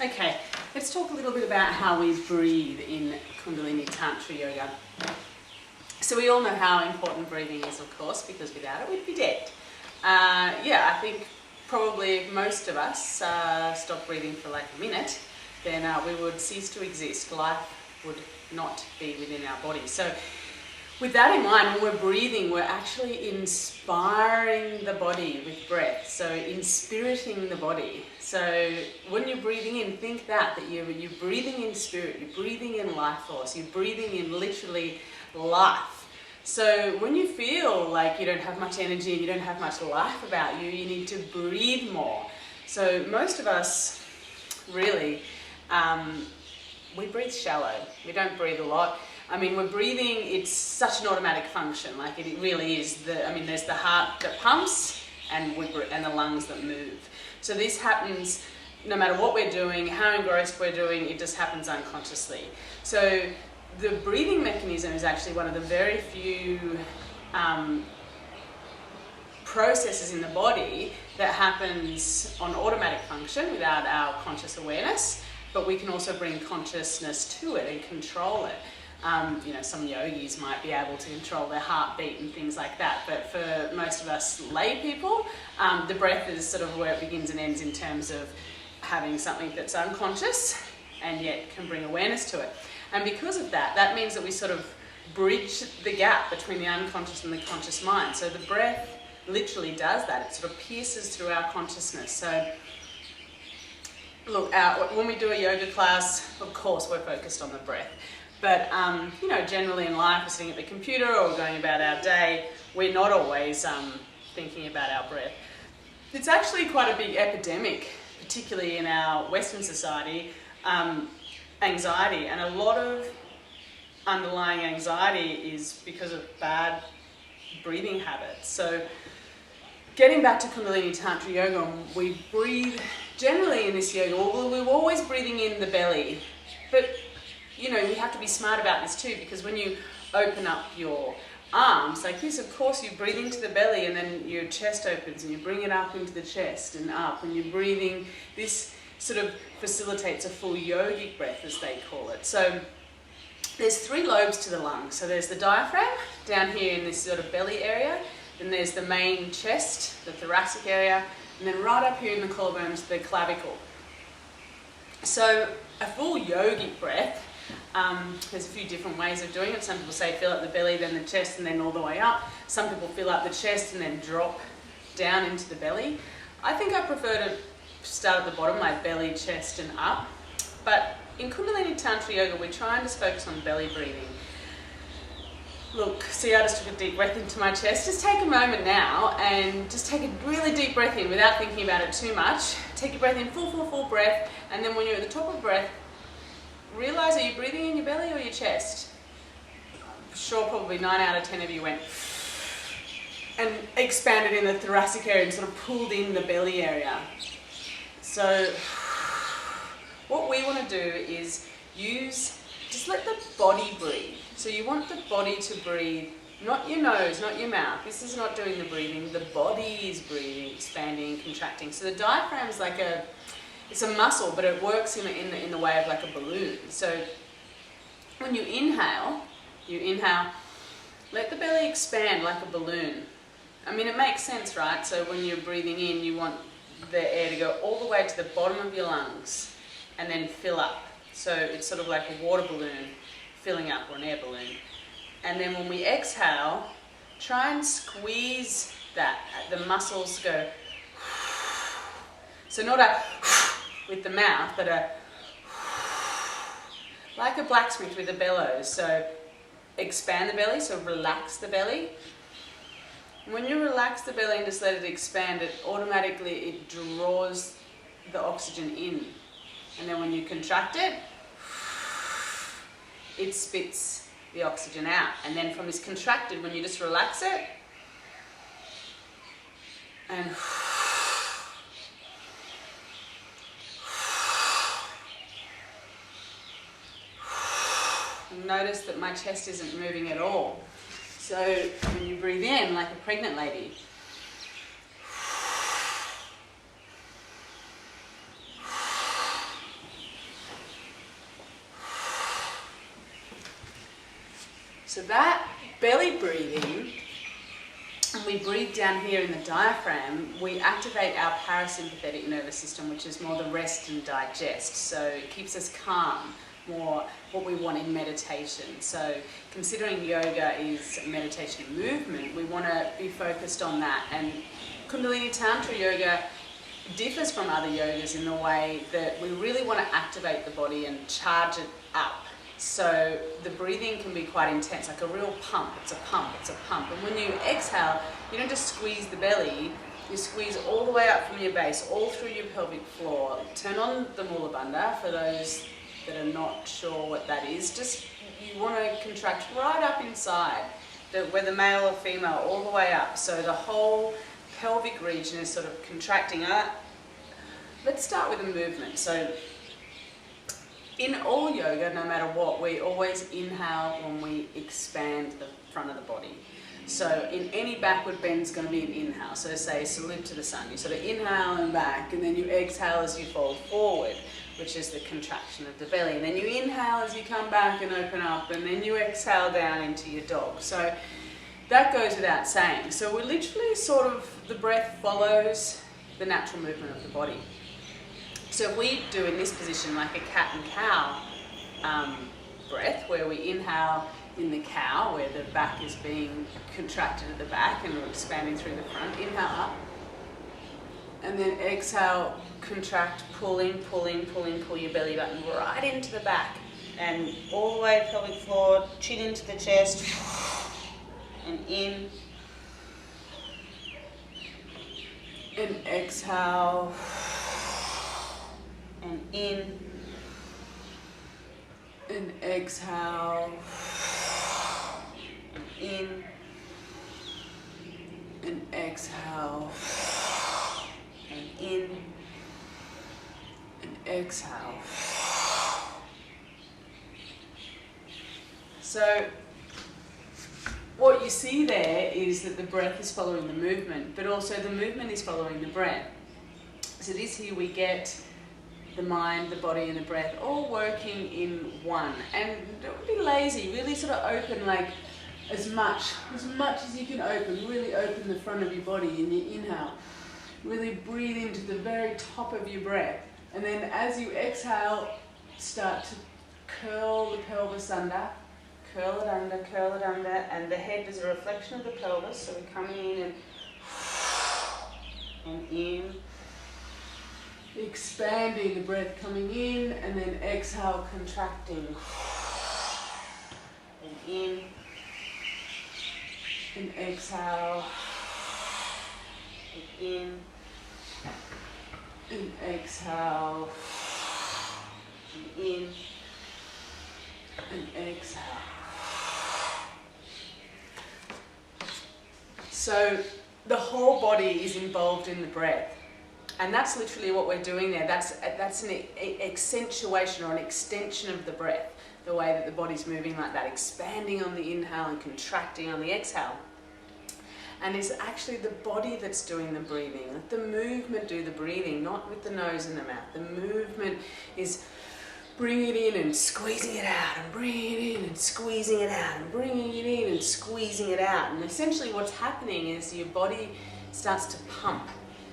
Okay, let's talk a little bit about how we breathe in Kundalini Tantra Yoga. So we all know how important breathing is, of course, because without it we'd be dead. I think probably if most of us stop breathing for like a minute, then we would cease to exist. Life would not be within our body. So with that in mind, when we're breathing, we're actually inspiring the body with breath. So inspiriting the body. So when you're breathing in, think that you're breathing in spirit, you're breathing in life force, you're breathing in literally life. So when you feel like you don't have much energy and you don't have much life about you, you need to breathe more. So most of us really, we breathe shallow. We don't breathe a lot. I mean, we're breathing, it's such an automatic function, like it really is. There's the heart that pumps and the lungs that move. So this happens no matter what we're doing, how engrossed we're doing, it just happens unconsciously. So the breathing mechanism is actually one of the very few processes in the body that happens on automatic function without our conscious awareness, but we can also bring consciousness to it and control it. Some yogis might be able to control their heartbeat and things like that, but for most of us lay people, the breath is sort of where it begins and ends in terms of having something that's unconscious and yet can bring awareness to it. And because of that, that means that we sort of bridge the gap between the unconscious and the conscious mind. So the breath literally does that. It sort of pierces through our consciousness. So look, when we do a yoga class, of course we're focused on the breath. But, generally in life, we're sitting at the computer or we're going about our day, we're not always thinking about our breath. It's actually quite a big epidemic, particularly in our Western society, anxiety. And a lot of underlying anxiety is because of bad breathing habits. So getting back to Kundalini Tantra Yoga, we breathe, generally in this yoga, we're always breathing in the belly. But you have to be smart about this too, because when you open up your arms like this, of course you breathe into the belly and then your chest opens and you bring it up into the chest and up, and you're breathing. This sort of facilitates a full yogic breath, as they call it. So there's 3 lobes to the lungs. So there's the diaphragm down here in this sort of belly area, then there's the main chest, the thoracic area, and then right up here in the collarbones, the clavicle. So a full yogic breath, there's a few different ways of doing it. Some people say fill up the belly, then the chest, and then all the way up. Some people fill up the chest and then drop down into the belly. I think I prefer to start at the bottom, like belly, chest, and up. But in Kundalini Tantra Yoga, we're trying to focus on belly breathing. Look, see, I just took a deep breath into my chest. Just take a moment now and just take a really deep breath in without thinking about it too much. Take your breath in, full breath, and then when you're at the top of breath, realize, are you breathing in your belly or your chest? I'm sure probably 9 out of 10 of you went and expanded in the thoracic area and sort of pulled in the belly area. So what we want to do is just let the body breathe. So you want the body to breathe, not your nose, not your mouth. This is not doing the breathing. The body is breathing, expanding, contracting. So the diaphragm is like it's a muscle, but it works in the way of like a balloon. So when you inhale, let the belly expand like a balloon. I mean, it makes sense, right? So when you're breathing in, you want the air to go all the way to the bottom of your lungs and then fill up. So it's sort of like a water balloon filling up, or an air balloon. And then when we exhale, try and squeeze that. The muscles go. So not a with the mouth, but like a blacksmith with a bellows. So expand the belly, so relax the belly. When you relax the belly and just let it expand, it draws the oxygen in. And then when you contract it, it spits the oxygen out. And then from this contracted, when you just relax it, and notice that my chest isn't moving at all. So when you breathe in like a pregnant lady, So that belly breathing, and we breathe down here in the diaphragm, we activate our parasympathetic nervous system, which is more the rest and digest. So it keeps us calm, more what we want in meditation. So considering yoga is meditation and movement, we want to be focused on that. And Kundalini Tantra Yoga differs from other yogas in the way that we really want to activate the body and charge it up. So the breathing can be quite intense, like a real pump. It's a pump, it's a pump. And when you exhale, you don't just squeeze the belly, you squeeze all the way up from your base, all through your pelvic floor. Turn on the Mula Bandha for those that are not sure what that is. Just, you want to contract right up inside, whether male or female, all the way up. So the whole pelvic region is sort of contracting. Let's start with a movement. So in all yoga, no matter what, we always inhale when we expand the front of the body. So in any backward bend is going to be an inhale. So say salute to the sun. You sort of inhale and back, and then you exhale as you fold forward, which is the contraction of the belly. And then you inhale as you come back and open up, and then you exhale down into your dog. So that goes without saying. So we're literally sort of, the breath follows the natural movement of the body. So if we do in this position like a cat and cow breath, where we inhale in the cow, where the back is being contracted at the back and we're expanding through the front, inhale up, and then exhale, contract, pull in, pull your belly button right into the back, and all the way pelvic floor, chin into the chest, and in, and exhale, and in, and exhale, and in, and exhale, and in, and exhale. So what you see there is that the breath is following the movement, but also the movement is following the breath. So this here we get the mind, the body and the breath all working in one. And don't be lazy, really sort of open, like as much as you can open. Really open the front of your body in your inhale. Really breathe into the very top of your breath. And then as you exhale, start to curl the pelvis under. Curl it under, and the head is a reflection of the pelvis, so we're coming in and in. Expanding the breath coming in, and then exhale, contracting. And in, and exhale, and in, and exhale, and in, and exhale. So the whole body is involved in the breath, and that's literally what we're doing there. That's an accentuation or an extension of the breath, the way that the body's moving like that, expanding on the inhale and contracting on the exhale. And it's actually the body that's doing the breathing. Let the movement do the breathing, not with the nose and the mouth. The movement is bringing it in and squeezing it out, and bringing it in and squeezing it out, and bringing it in and squeezing it out. And essentially what's happening is your body starts to pump.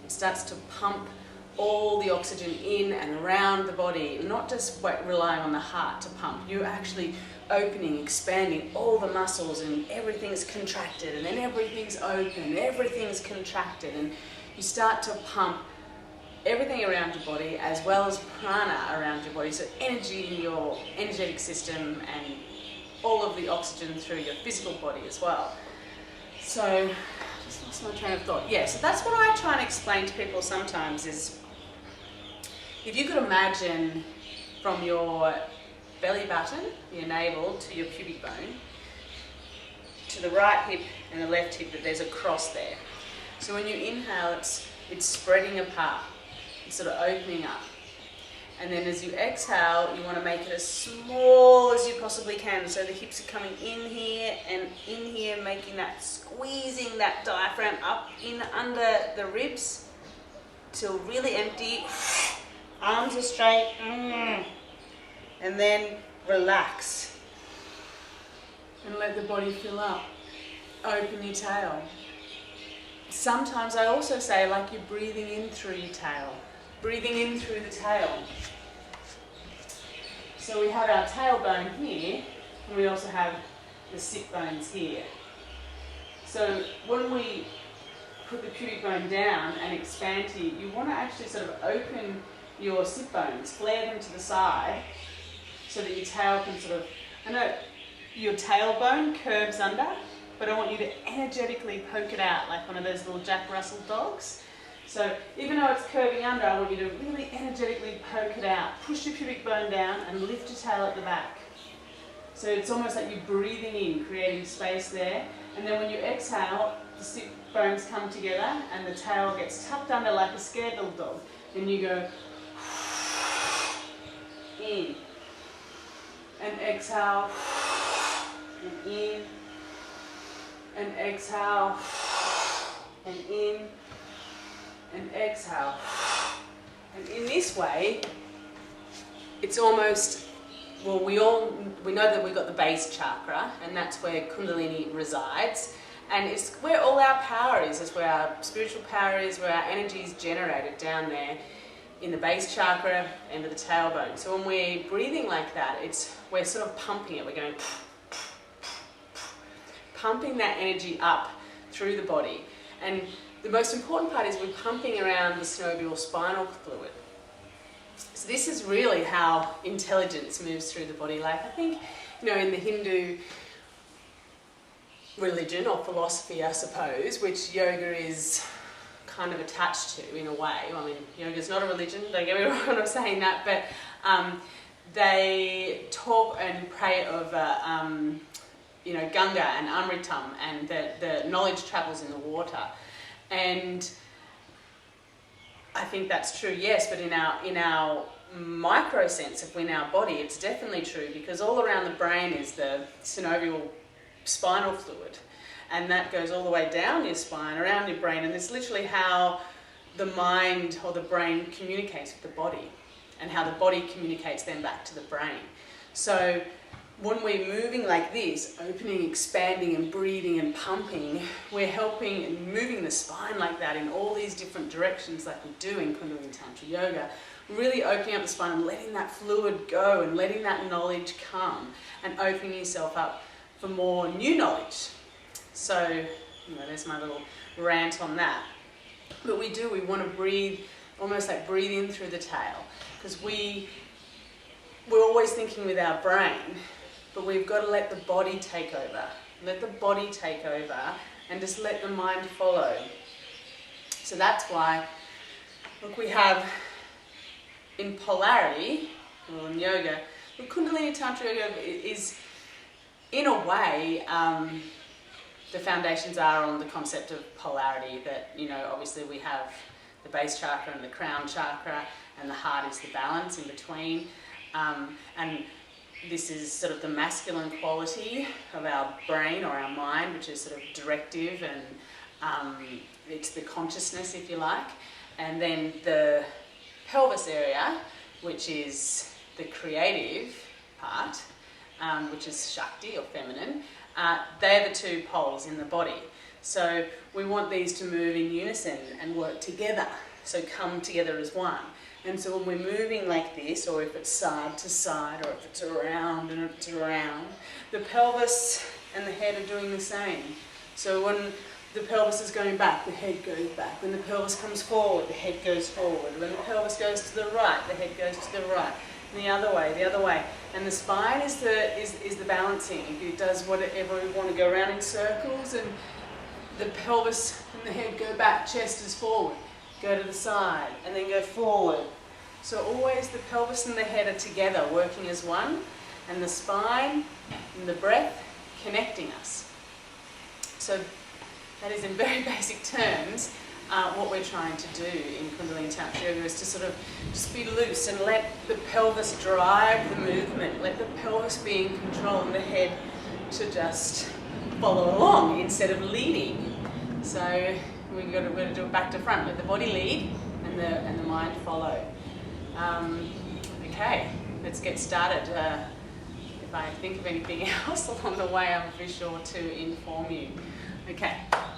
It starts to pump all the oxygen in and around the body, not just relying on the heart to pump. You're actually opening, expanding all the muscles, and everything's contracted, and then everything's open, and everything's contracted, and you start to pump everything around your body as well as prana around your body, so energy in your energetic system and all of the oxygen through your physical body as well. So, I just lost my train of thought. Yeah, so that's what I try and explain to people sometimes is, if you could imagine from your belly button, your navel, to your pubic bone, to the right hip and the left hip, that there's a cross there. So when you inhale, it's spreading apart. It's sort of opening up. And then as you exhale, you want to make it as small as you possibly can. So the hips are coming in here and in here, making that, squeezing that diaphragm up in under the ribs till really empty. Arms are straight. And then relax. And let the body fill up. Open your tail. Sometimes I also say like you're breathing in through your tail. Breathing in through the tail. So we have our tailbone here, and we also have the sit bones here. So when we put the pubic bone down and expand here, you want to actually sort of open your sit bones, flare them to the side, so that your tail can sort of, I know your tailbone curves under, but I want you to energetically poke it out like one of those little Jack Russell dogs. So even though it's curving under, I want you to really energetically poke it out. Push your pubic bone down and lift your tail at the back. So it's almost like you're breathing in, creating space there. And then when you exhale, the sit bones come together and the tail gets tucked under like a scared little dog. And you go in and exhale and in and exhale and in and exhale. And in this way, it's almost, well, we know that we've got the base chakra, and that's where Kundalini resides, and it's where all our power is. It's where our spiritual power is, where our energy is generated down there in the base chakra, end of the tailbone. So when we're breathing like that, we're sort of pumping it. We're going pumping that energy up through the body. And the most important part is we're pumping around the synovial spinal fluid. So this is really how intelligence moves through the body. Like I think, in the Hindu religion or philosophy, I suppose, which yoga is kind of attached to in a way. I mean, yoga is not a religion, don't get me wrong when I'm saying that, but they talk and pray over Ganga and Amritam, and the knowledge travels in the water. And I think that's true, yes, but in our micro sense of in our body, it's definitely true, because all around the brain is the synovial spinal fluid, and that goes all the way down your spine, around your brain, and it's literally how the mind or the brain communicates with the body, and how the body communicates then back to the brain. So when we're moving like this, opening, expanding and breathing and pumping, we're helping and moving the spine like that in all these different directions like we do in Kundalini Tantra Yoga, really opening up the spine and letting that fluid go and letting that knowledge come and opening yourself up for more new knowledge. So, there's my little rant on that. But we want to breathe, almost like breathe in through the tail, because we're always thinking with our brain, but we've got to let the body take over. Let the body take over and just let the mind follow. So that's why, look, we have in polarity, or in yoga, Kundalini Tantra Yoga is, in a way, the foundations are on the concept of polarity, that, obviously we have the base chakra and the crown chakra, and the heart is the balance in between. And this is sort of the masculine quality of our brain or our mind, which is sort of directive, and it's the consciousness, if you like. And then the pelvis area, which is the creative part, which is Shakti or feminine. They're the two poles in the body. So we want these to move in unison and work together, so come together as one. And so when we're moving like this, or if it's side to side, or if it's around and it's around, the pelvis and the head are doing the same. So when the pelvis is going back, the head goes back. When the pelvis comes forward, the head goes forward. When the pelvis goes to the right, the head goes to the right. And the other way. And the spine is the balancing. It does whatever we want to go around in circles, and the pelvis and the head go back, chest is forward. Go to the side, and then go forward. So always the pelvis and the head are together, working as one, and the spine and the breath connecting us. So that is, in very basic terms, what we're trying to do in Kundalini Tantra Yoga, is to sort of just be loose and let the pelvis drive the movement, let the pelvis be in control, and the head to just follow along instead of leading. So we're going to do it back to front. Let the body lead and the mind follow. Okay, let's get started. if I think of anything else along the way, I'll be sure to inform you. Okay.